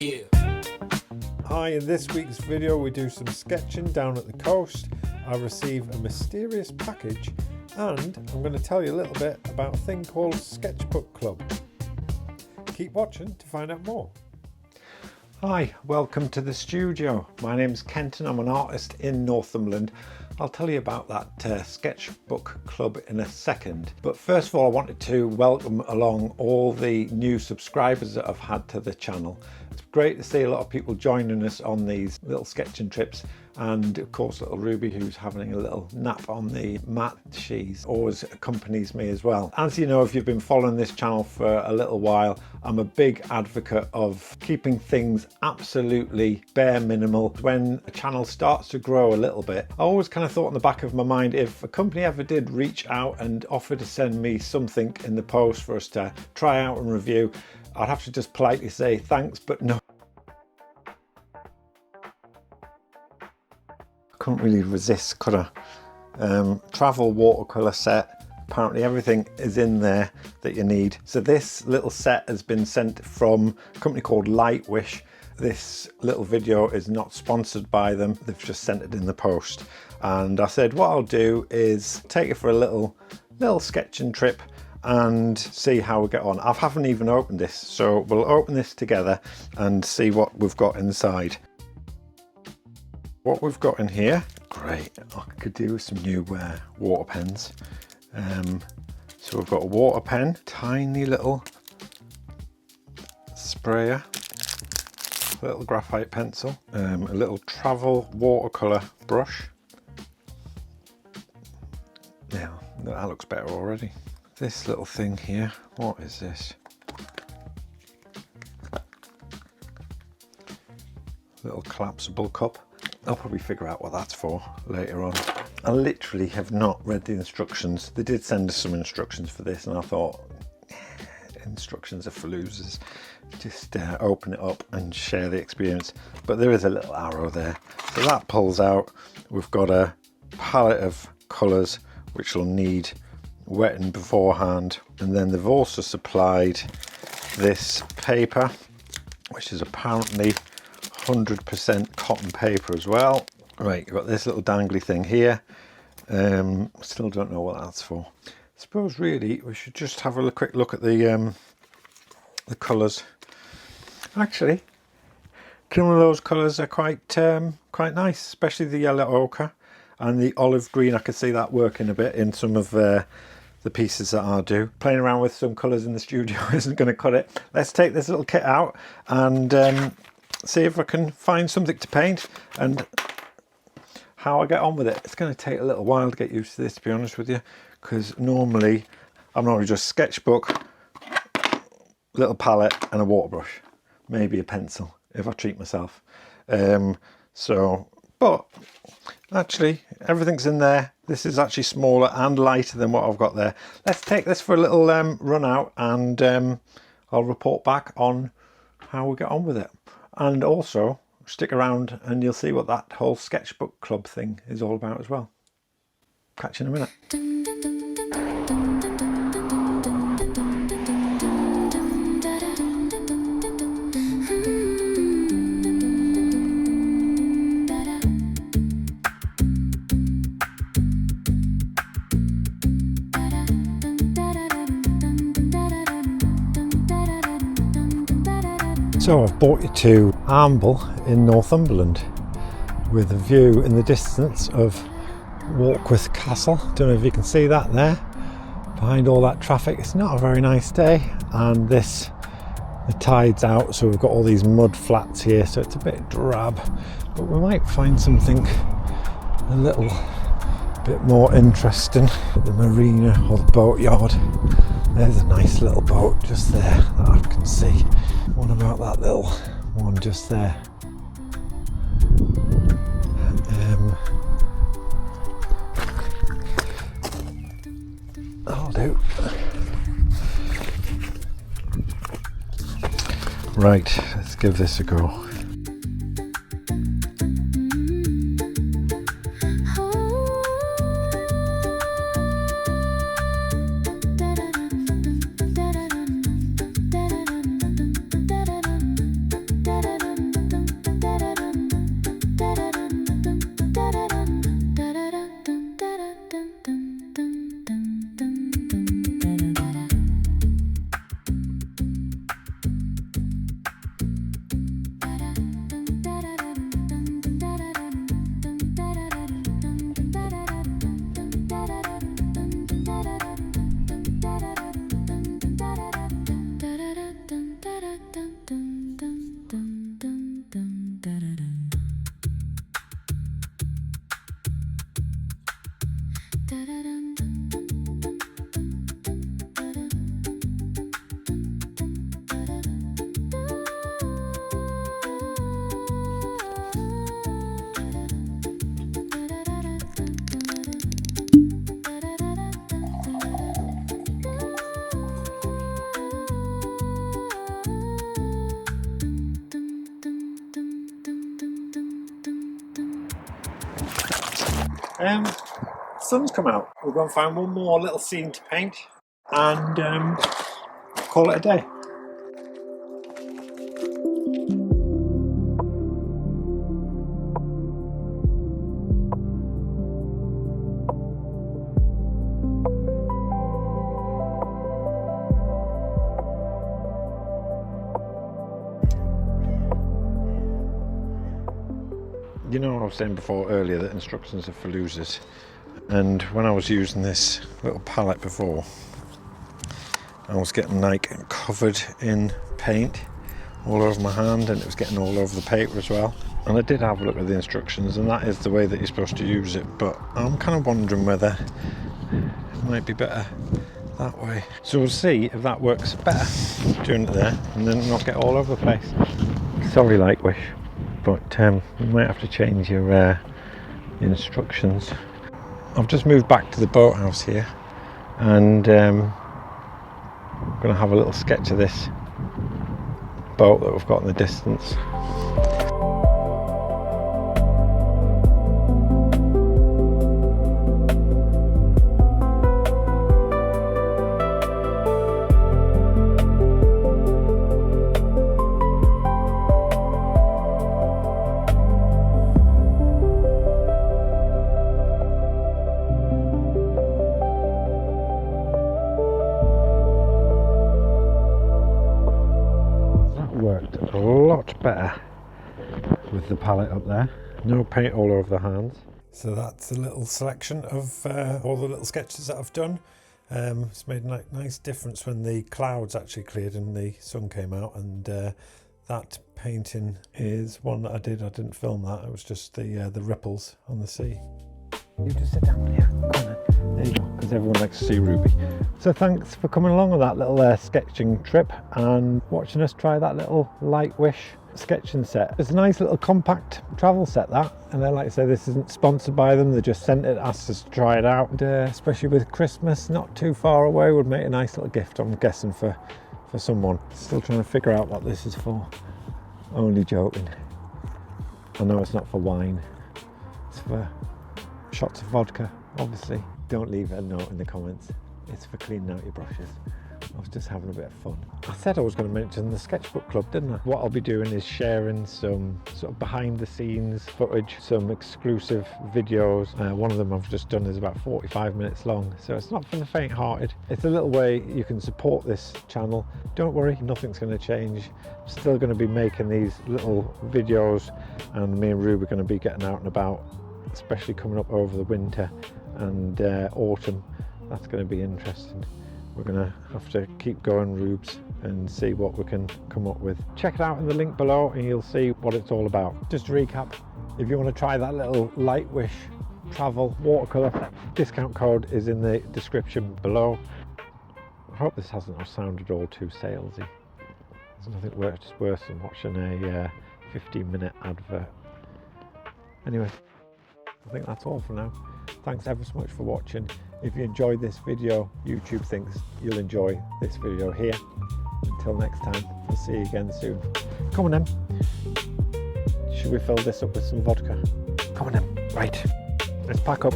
Yeah. Hi, in this week's video we do some sketching down at the coast. I receive a mysterious package and I'm going to tell you a little bit about a thing called Sketchbook Club. Keep watching to find out more. Hi, welcome to the studio. My name's Kenton, I'm an artist in Northumberland. I'll tell you about that Sketchbook Club in a second. But first of all, I wanted to welcome along all the new subscribers that I've had to the channel. It's great to see a lot of people joining us on these little sketching trips. And of course, little Ruby, who's having a little nap on the mat, she's always accompanies me as well. As you know, if you've been following this channel for a little while, I'm a big advocate of keeping things absolutely bare minimal. When a channel starts to grow a little bit, I always kind of thought in the back of my mind, if a company ever did reach out and offer to send me something in the post for us to try out and review, I'd have to just politely say thanks, but no. Couldn't really resist, could I? Travel watercolor set. Apparently everything is in there that you need. So this little set has been sent from a company called Lightwish. This little video is not sponsored by them. They've just sent it in the post. And I said what I'll do is take it for a little sketching trip and see how we get on. I haven't even opened this, so we'll open this together and see what we've got inside. What we've got in here, great, I could do with some new water pens. So we've got a water pen, tiny little sprayer, little graphite pencil, a little travel watercolor brush. Now, that looks better already. This little thing here, what is this? Little collapsible cup. I'll probably figure out what that's for later on. I literally have not read the instructions. They did send us some instructions for this and I thought, instructions are for losers. Just open it up and share the experience. But there is a little arrow there. So that pulls out. We've got a palette of colours which will need wetting beforehand. And then they've also supplied this paper, which is apparently 100% cotton paper as well. Right, you've got this little dangly thing here. Still don't know what that's for. I suppose really we should just have a quick look at the colours. Actually, some of those colours are quite nice, especially the yellow ochre and the olive green. I could see that working a bit in some of the pieces that I do. Playing around with some colours in the studio isn't going to cut it. Let's take this little kit out and see if I can find something to paint and how I get on with it. It's going to take a little while to get used to this, to be honest with you, because normally I'm normally just sketchbook, little palette and a water brush, maybe a pencil if I treat myself. But actually everything's in there. This is actually smaller and lighter than what I've got there. Let's take this for a little run out and I'll report back on how we get on with it. And also stick around and you'll see what that whole Sketchbook Club thing is all about as well. Catch you in a minute. So I've brought you to Amble in Northumberland with a view in the distance of Warkworth Castle. Don't know if you can see that there behind all that traffic. It's not a very nice day and the tide's out, so we've got all these mud flats here, so it's a bit drab, but we might find something a little bit more interesting at the marina or the boatyard. There's a nice little boat just there that I can see. What about that little one just there? That'll do. Right, let's give this a go. Sun's come out. We're going to find one more little scene to paint and call it a day. You know, I was saying before earlier that instructions are for losers, and when I was using this little palette before, I was getting like covered in paint all over my hand, and it was getting all over the paper as well. And I did have a look at the instructions, and that is the way that you're supposed to use it, but I'm kind of wondering whether it might be better that way. So we'll see if that works better, doing it there and then not get all over the place. Sorry, Lightwish, but you might have to change your instructions. I've just moved back to the boathouse here, and I'm going to have a little sketch of this boat that we've got in the distance. Worked a lot better with the palette up there. No paint all over the hands. So that's a little selection of all the little sketches that I've done. It's made a nice difference when the clouds actually cleared and the sun came out, and that painting is one that I didn't film that, it was just the ripples on the sea. You just sit down here, come on then. There you go, because everyone likes to see Ruby. So thanks for coming along on that little sketching trip and watching us try that little Lightwish sketching set. It's a nice little compact travel set, that, and then like I say, this isn't sponsored by them, they just sent it, asked us to try it out, and especially with Christmas not too far away, would make a nice little gift, I'm guessing, for someone. Still trying to figure out what this is for. Only joking. I know it's not for wine, it's for shots of vodka, obviously. Don't leave a note in the comments. It's for cleaning out your brushes. I was just having a bit of fun. I said I was going to mention the Sketchbook Club, didn't I? What I'll be doing is sharing some sort of behind the scenes footage, some exclusive videos. One of them I've just done is about 45 minutes long, so it's not for the faint hearted. It's a little way you can support this channel. Don't worry, nothing's going to change. I'm still going to be making these little videos, and me and Rube are going to be getting out and about, especially coming up over the winter and autumn. That's going to be interesting. We're going to have to keep going, Rubes, and see what we can come up with. Check it out in the link below and you'll see what it's all about. Just to recap, if you want to try that little Lightwish travel watercolour, discount code is in the description below. I hope this hasn't sounded all too salesy. There's nothing worse than watching a 15-minute advert. Anyway, I think that's all for now. Thanks ever so much for watching. If you enjoyed this video, YouTube thinks you'll enjoy this video here. Until next time, we'll see you again soon. Come on then. Should we fill this up with some vodka? Come on then. Right, let's pack up.